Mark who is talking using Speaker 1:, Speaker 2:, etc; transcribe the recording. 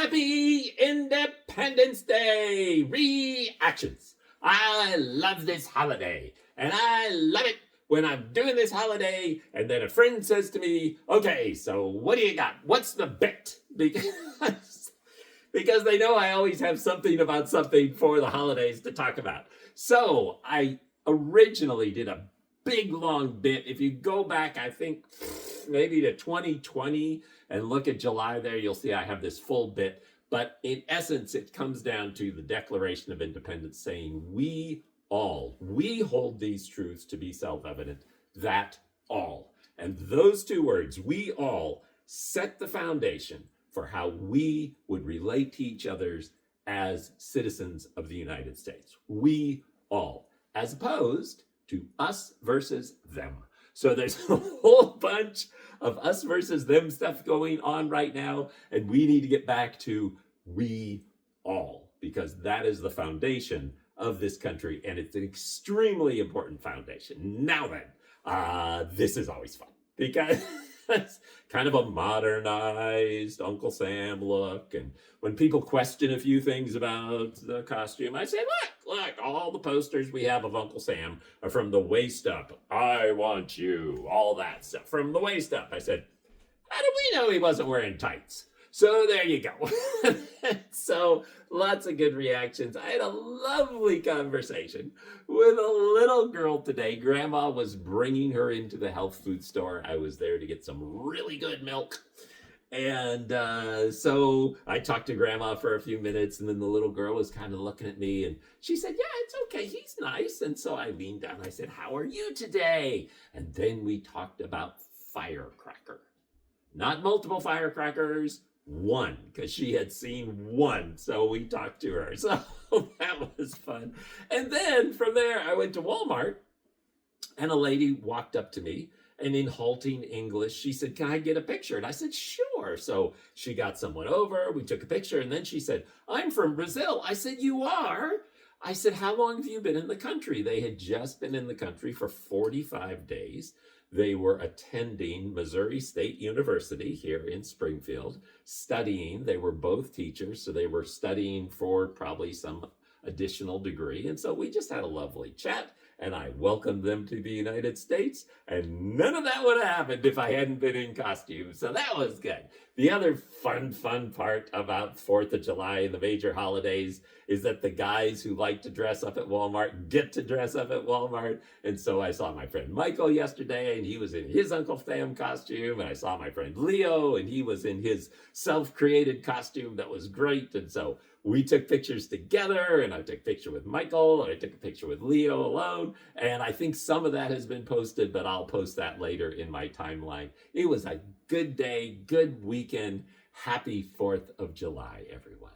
Speaker 1: Happy Independence Day reactions. I love this holiday, and I love it when I'm doing this holiday and then a friend says to me, okay, so what do you got? What's the bit? Because they know I always have something about something for the holidays to talk about. So I originally did a big long bit. If you go back, I think maybe to 2020 and look at July there, you'll see I have this full bit. But in essence, it comes down to the Declaration of Independence saying we hold these truths to be self-evident, that all. And those two words, we all, set the foundation for how we would relate to each other as citizens of the United States. We all, as opposed to us versus them. So there's a whole bunch of us versus them stuff going on right now, and we need to get back to we all, because that is the foundation of this country, and it's an extremely important foundation. Now then, this is always fun, because it's kind of a modernized Uncle Sam look, and when people question a few things about the costume, I say, look, all the posters we have of Uncle Sam are from the waist up. I want you, all that stuff from the waist up. I said, how do we know he wasn't wearing tights? So there you go. So lots of good reactions. I had a lovely conversation with a little girl today. Grandma was bringing her into the health food store. I was there to get some really good milk. And so I talked to Grandma for a few minutes, and then the little girl was kind of looking at me, and she said, yeah, it's okay, he's nice. And so I leaned down, I said, how are you today? And then we talked about firecracker. Not multiple firecrackers, one, because she had seen one. So we talked to her. So that was fun. And then from there, I went to Walmart, and a lady walked up to me, and in halting English, she said, can I get a picture? And I said, sure. So she got someone over, we took a picture, and then she said, I'm from Brazil. I said, you are? I said, how long have you been in the country? They had just been in the country for 45 days. They were attending Missouri State University here in Springfield, studying. They were both teachers, so they were studying for probably some additional degree. And so we just had a lovely chat, and I welcomed them to the United States, and none of that would have happened if I hadn't been in costume. So that was good. The other fun part about 4th of July and the major holidays is that the guys who like to dress up at Walmart get to dress up at Walmart. And so I saw my friend Michael yesterday, and he was in his Uncle Sam costume. And I saw my friend Leo, and he was in his self-created costume that was great. And so we took pictures together, and I took a picture with Michael, and I took a picture with Leo alone. And I think some of that has been posted, but I'll post that later in my timeline. It was a good day, good weekend. Happy 4th of July, everyone.